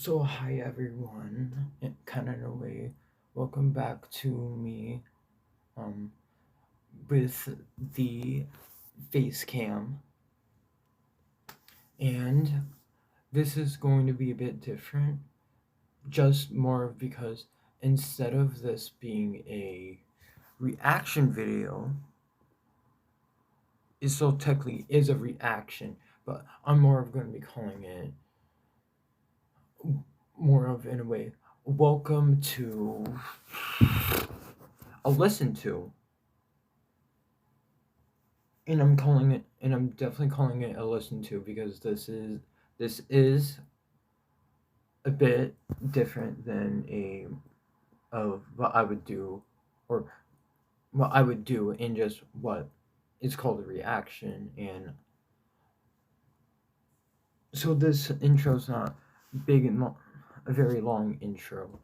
So hi everyone, kind of in a way, welcome back to me um with the face cam, and this is going to be a bit different, just more because instead of this being a reaction video, it still technically is a reaction, but I'm more of going to be calling it more of in a way, welcome to a listen to. And I'm definitely calling it a listen to because this is a bit different than a of what I would do, or what I would do in just what is called a reaction. And so this intro is not big and a very long intro.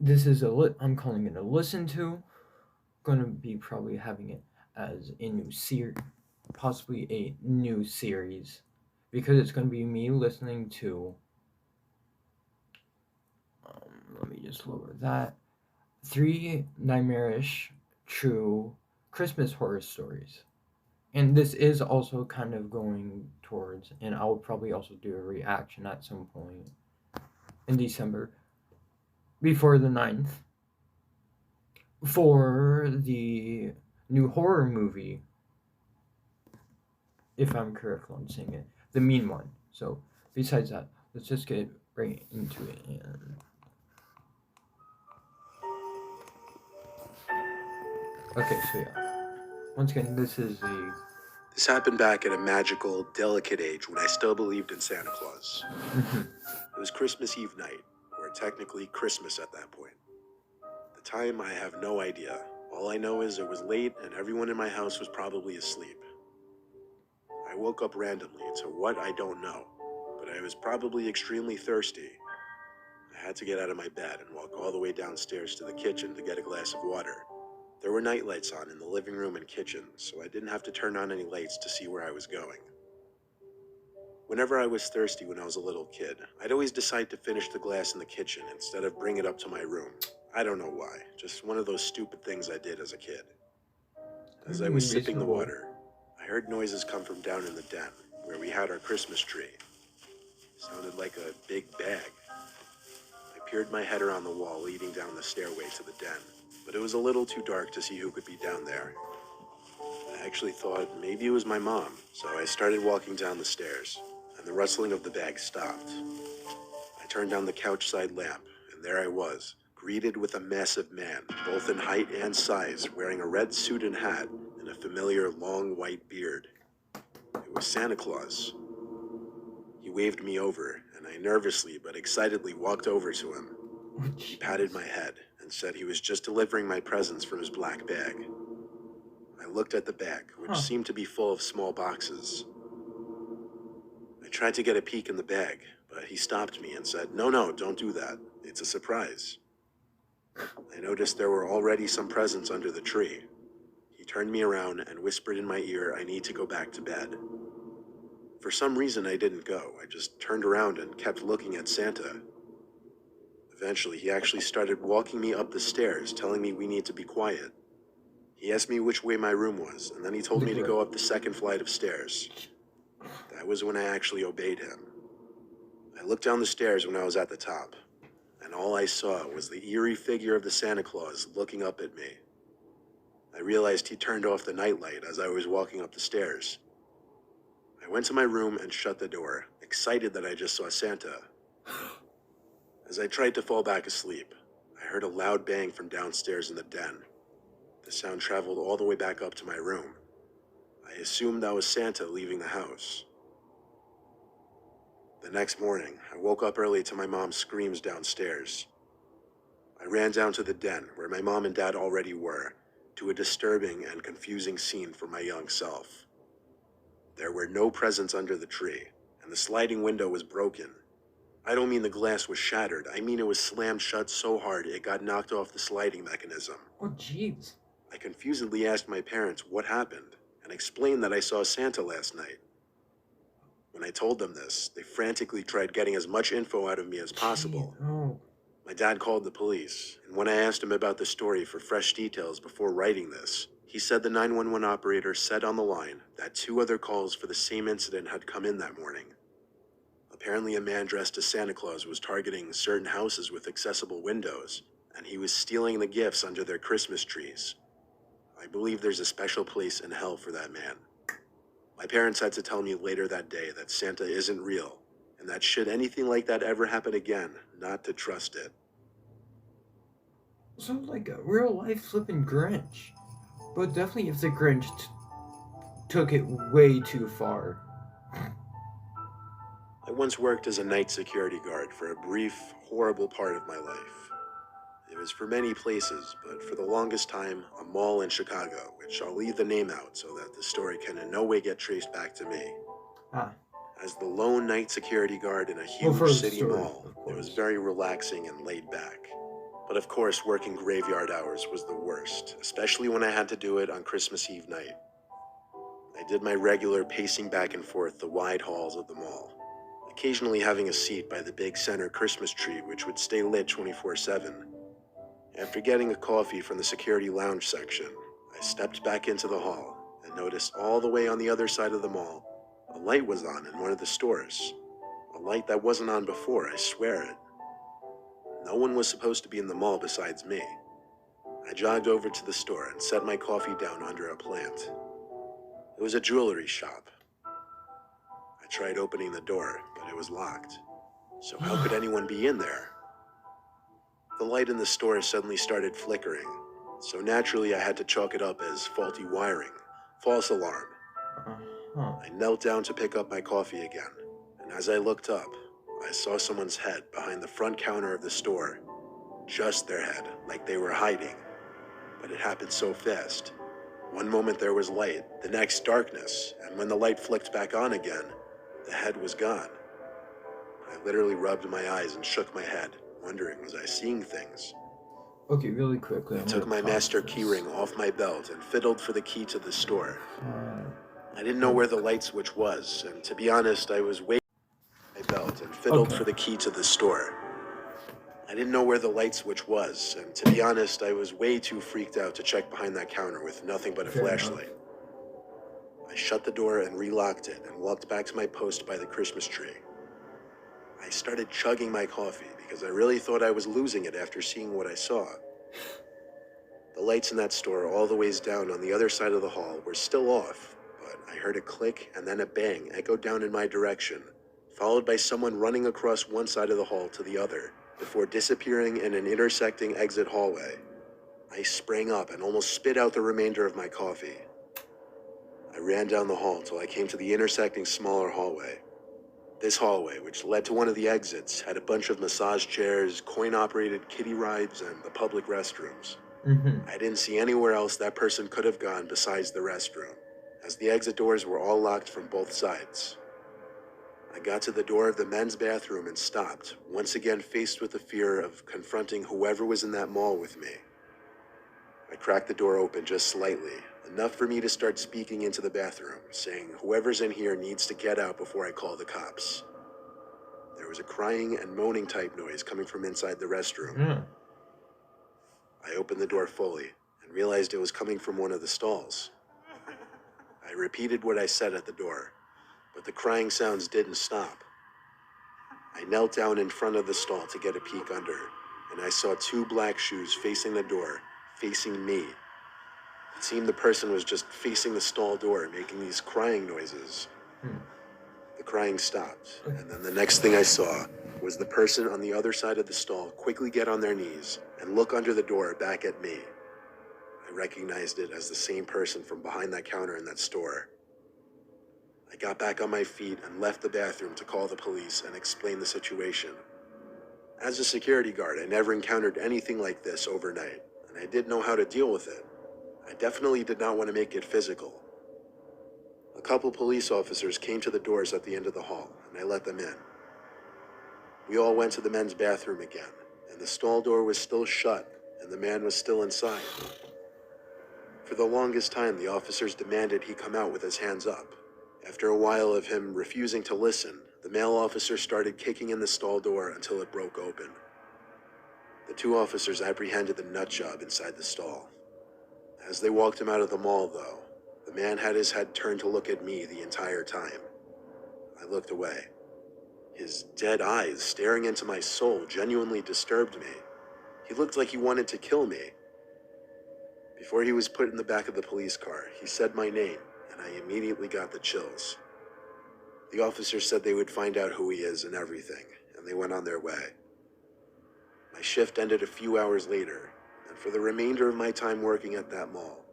This is I'm calling it a listen to. Gonna be probably having it as a new series, possibly a new series, because it's gonna be me listening to. Let me just lower that. Three nightmarish true Christmas horror stories. And this is also kind of going towards, and I'll probably also do a reaction at some point in December before the 9th for the new horror movie, if I'm correct on saying it, the mean one. So, besides that, let's just get right into it. And okay, so yeah, once again, this is the. This happened back at a magical, delicate age when I still believed in Santa Claus. Mhm. It was Christmas Eve night, or technically Christmas at that point. The time, I have no idea. All I know is it was late and everyone in my house was probably asleep. I woke up randomly to what I don't know, but I was probably extremely thirsty. I had to get out of my bed and walk all the way downstairs to the kitchen to get a glass of water. There were night lights on in the living room and kitchen, so I didn't have to turn on any lights to see where I was going. Whenever I was thirsty when I was a little kid, I'd always decide to finish the glass in the kitchen instead of bring it up to my room. I don't know why, just one of those stupid things I did as a kid. As I was sipping the Reasonable. water, I heard noises come from down in the den, where we had our Christmas tree. Sounded like a big bag. I peered my head around the wall leading down the stairway to the den, but it was a little too dark to see who could be down there. I actually thought maybe it was my mom, so I started walking down the stairs, and the rustling of the bag stopped. I turned down the couch side lamp, and there I was, greeted with a massive man, both in height and size, wearing a red suit and hat and a familiar long white beard. It was Santa Claus. He waved me over, and I nervously but excitedly walked over to him. Oh, He patted jeez. my head and said he was just delivering my presents from his black bag. I looked at the bag, which Huh. seemed to be full of small boxes. I tried to get a peek in the bag, but he stopped me and said, "No, no, don't do that. It's a surprise." I noticed there were already some presents under the tree. He turned me around and whispered in my ear I need to go back to bed. For some reason, I didn't go. I just turned around and kept looking at Santa. Eventually, he actually started walking me up the stairs, telling me we need to be quiet. He asked me which way my room was, and then he told The me to go correct. up the second flight of stairs. That was when I actually obeyed him. I looked down the stairs when I was at the top, and all I saw was the eerie figure of the Santa Claus looking up at me. I realized he turned off the nightlight as I was walking up the stairs. I went to my room and shut the door, excited that I just saw Santa. As I tried to fall back asleep, I heard a loud bang from downstairs in the den. The sound traveled all the way back up to my room. I assumed that was Santa leaving the house. The next morning, I woke up early to my mom's screams downstairs. I ran down to the den, where my mom and dad already were, to a disturbing and confusing scene for my young self. There were no presents under the tree, and the sliding window was broken. I don't mean the glass was shattered, I mean it was slammed shut so hard it got knocked off the sliding mechanism. Oh, jeez. I confusedly asked my parents what happened, and explained that I saw Santa last night. When I told them this, they frantically tried getting as much info out of me as possible. Jeez, oh. My dad called the police, and when I asked him about the story for fresh details before writing this, he said the 911 operator said on the line that 2 other calls for the same incident had come in that morning. Apparently, a man dressed as Santa Claus was targeting certain houses with accessible windows, and he was stealing the gifts under their Christmas trees. I believe there's a special place in hell for that man. My parents had to tell me later that day that Santa isn't real, and that should anything like that ever happen again, not to trust it. Sounds like a real life flipping Grinch. But definitely if the Grinch took it way too far. I once worked as a night security guard for a brief, horrible part of my life. It was for many places, but for the longest time, a mall in Chicago, which I'll leave the name out so that the story can in no way get traced back to me. Ah. As the lone night security guard in a huge city mall, it was very relaxing and laid back. But of course, working graveyard hours was the worst, especially when I had to do it on Christmas Eve night. I did my regular pacing back and forth the wide halls of the mall, occasionally having a seat by the big center Christmas tree, which would stay lit 24/7. After getting a coffee from the security lounge section, I stepped back into the hall and noticed all the way on the other side of the mall, a light was on in one of the stores. A light that wasn't on before, I swear it. No one was supposed to be in the mall besides me. I jogged over to the store and set my coffee down under a plant. It was a jewelry shop. I tried opening the door, but it was locked. So how could anyone be in there? The light in the store suddenly started flickering, so naturally I had to chalk it up as faulty wiring, false alarm. I knelt down to pick up my coffee again, and as I looked up, I saw someone's head behind the front counter of the store. Just their head, like they were hiding. But it happened so fast. One moment there was light, the next darkness, and when the light flicked back on again, the head was gone. I literally rubbed my eyes and shook my head, wondering, was I seeing things? Okay, really quickly. I took my master keyring off my belt and fiddled for the key to the store. I didn't know where the light switch was, and to be honest, I was way my belt and fiddled for the key to the store. I didn't know where the light switch was, and to be honest, I was way too freaked out to check behind that counter with nothing but a flashlight. I shut the door and relocked it and walked back to my post by the Christmas tree. I started chugging my coffee because I really thought I was losing it after seeing what I saw. The lights in that store all the ways down on the other side of the hall were still off, but I heard a click and then a bang echoed down in my direction, followed by someone running across one side of the hall to the other, before disappearing in an intersecting exit hallway. I sprang up and almost spit out the remainder of my coffee. I ran down the hall till I came to the intersecting smaller hallway. This hallway, which led to one of the exits, had a bunch of massage chairs, coin-operated kiddie rides, and the public restrooms. I didn't see anywhere else that person could have gone besides the restroom, as the exit doors were all locked from both sides. I got to the door of the men's bathroom and stopped, once again faced with the fear of confronting whoever was in that mall with me. I cracked the door open just slightly, enough for me to start speaking into the bathroom, saying whoever's in here needs to get out before I call the cops. There was a crying and moaning type noise coming from inside the restroom. I opened the door fully and realized it was coming from one of the stalls. I repeated what I said at the door, but the crying sounds didn't stop. I knelt down in front of the stall to get a peek under, and I saw 2 black shoes facing the door, facing me. It seemed the person was just facing the stall door, making these crying noises. The crying stopped, and then the next thing I saw was the person on the other side of the stall quickly get on their knees and look under the door back at me. I recognized it as the same person from behind that counter in that store. I got back on my feet and left the bathroom to call the police and explain the situation. As a security guard, I never encountered anything like this overnight, and I didn't know how to deal with it. I definitely did not want to make it physical. A couple police officers came to the doors at the end of the hall, and I let them in. We all went to the men's bathroom again, and the stall door was still shut, and the man was still inside. For the longest time, the officers demanded he come out with his hands up. After a while of him refusing to listen, the male officer started kicking in the stall door until it broke open. The two officers apprehended the nutjob inside the stall. As they walked him out of the mall, though, the man had his head turned to look at me the entire time. I looked away. His dead eyes staring into my soul genuinely disturbed me. He looked like he wanted to kill me. Before he was put in the back of the police car, he said my name, and I immediately got the chills. The officer said they would find out who he is and everything, and they went on their way. My shift ended a few hours later, and for the remainder of my time working at that mall,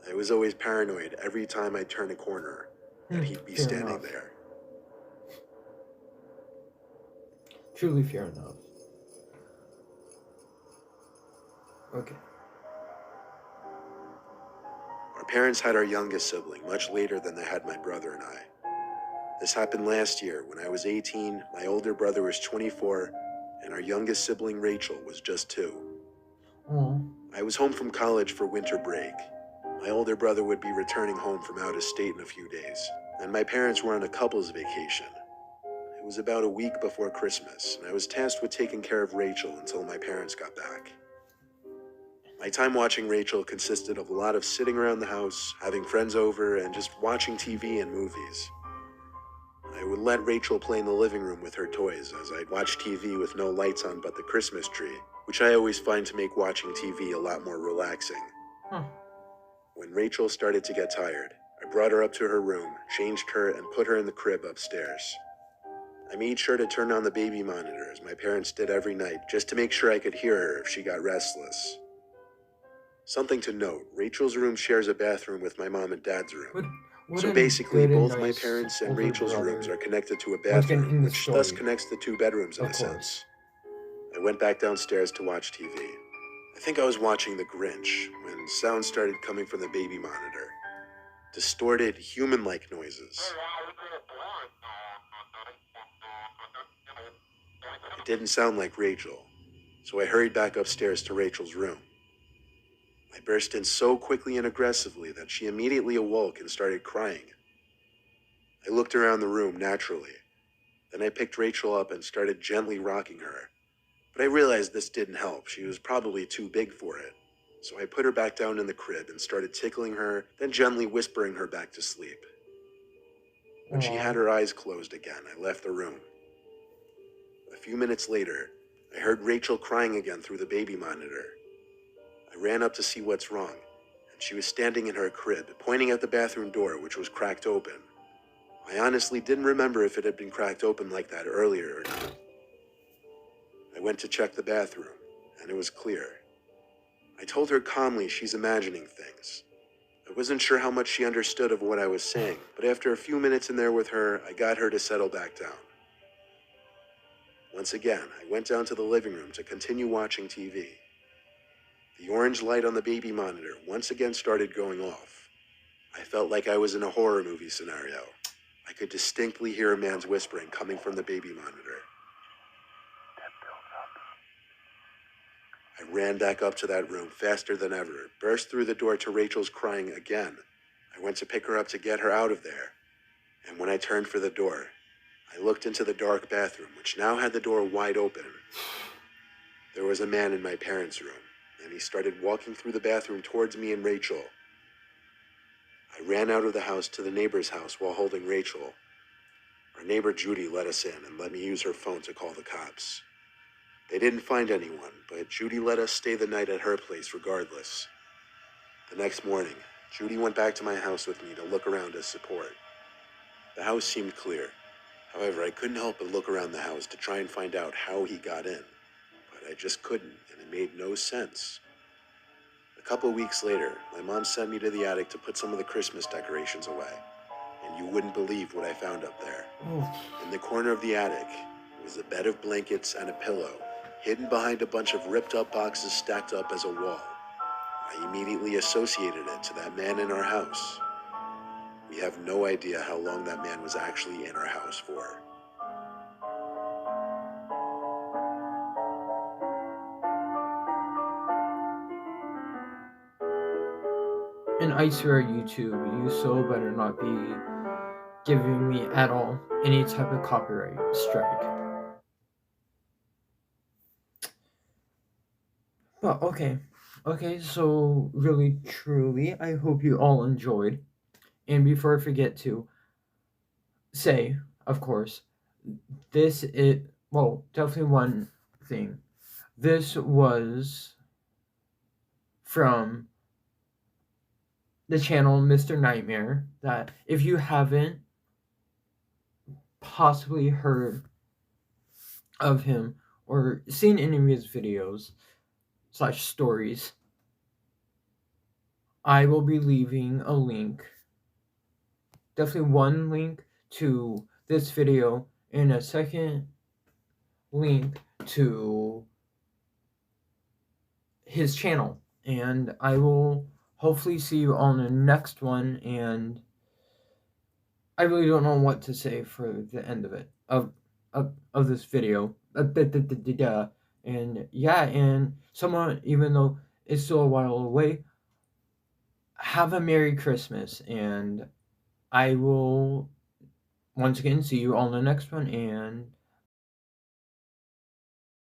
I was always paranoid every time I turned a corner that he'd be Fair standing enough. there. Truly fair enough. Okay. Our parents had our youngest sibling much later than they had my brother and I. This happened last year when I was 18, my older brother was 24, and our youngest sibling Rachel was just 2. Oh. I was home from college for winter break. My older brother would be returning home from out of state in a few days, and my parents were on a couple's vacation. It was about a week before Christmas, and I was tasked with taking care of Rachel until my parents got back. My time watching Rachel consisted of a lot of sitting around the house, having friends over, and just watching TV and movies. I would let Rachel play in the living room with her toys as I'd watch TV with no lights on but the Christmas tree, which I always find to make watching TV a lot more relaxing. When Rachel started to get tired, I brought her up to her room, changed her, and put her in the crib upstairs. I made sure to turn on the baby monitor as my parents did every night, just to make sure I could hear her if she got restless. Something to note, Rachel's room shares a bathroom with my mom and dad's room. So basically, both my parents and Rachel's rooms are connected to a bathroom, which thus connects the two bedrooms in a sense. I went back downstairs to watch TV. I think I was watching The Grinch when sound started coming from the baby monitor. Distorted, human-like noises. It didn't sound like Rachel, so I hurried back upstairs to Rachel's room. I burst in so quickly and aggressively that she immediately awoke and started crying. I looked around the room naturally. Then I picked Rachel up and started gently rocking her. But I realized this didn't help. She was probably too big for it. So I put her back down in the crib and started tickling her, then gently whispering her back to sleep. When she had her eyes closed again, I left the room. A few minutes later, I heard Rachel crying again through the baby monitor. I ran up to see what's wrong, and she was standing in her crib, pointing at the bathroom door, which was cracked open. I honestly didn't remember if it had been cracked open like that earlier or not. I went to check the bathroom, and it was clear. I told her calmly she's imagining things. I wasn't sure how much she understood of what I was saying, but after a few minutes in there with her, I got her to settle back down. Once again, I went down to the living room to continue watching TV. The orange light on the baby monitor once again started going off. I felt like I was in a horror movie scenario. I could distinctly hear a man's whispering coming from the baby monitor. I ran back up to that room faster than ever, burst through the door to Rachel's crying again. I went to pick her up to get her out of there. And when I turned for the door, I looked into the dark bathroom, which now had the door wide open. There was a man in my parents' room, and he started walking through the bathroom towards me and Rachel. I ran out of the house to the neighbor's house while holding Rachel. Our neighbor Judy let us in and let me use her phone to call the cops. They didn't find anyone, but Judy let us stay the night at her place regardless. The next morning, Judy went back to my house with me to look around as support. The house seemed clear. However, I couldn't help but look around the house to try and find out how he got in. But I just couldn't, and it made no sense. A couple weeks later, my mom sent me to the attic to put some of the Christmas decorations away. And you wouldn't believe what I found up there. In the corner of the attic was a bed of blankets and a pillow, hidden behind a bunch of ripped up boxes stacked up as a wall. I immediately associated it to that man in our house. We have no idea how long that man was actually in our house for. And I swear, YouTube, you so better not be giving me at all any type of copyright strike. But okay, so really truly, I hope you all enjoyed. And before I forget to say, of course, this is, well, definitely one thing. This was from the channel Mr. Nightmare, that if you haven't possibly heard of him or seen any of his videos / stories, I will be leaving a link, definitely one link to this video and a second link to his channel. And I will hopefully see you on the next one. And I really don't know what to say for the end of it, of this video. And yeah, and someone, even though it's still a while away, have a Merry Christmas, and I will once again see you on the next one, and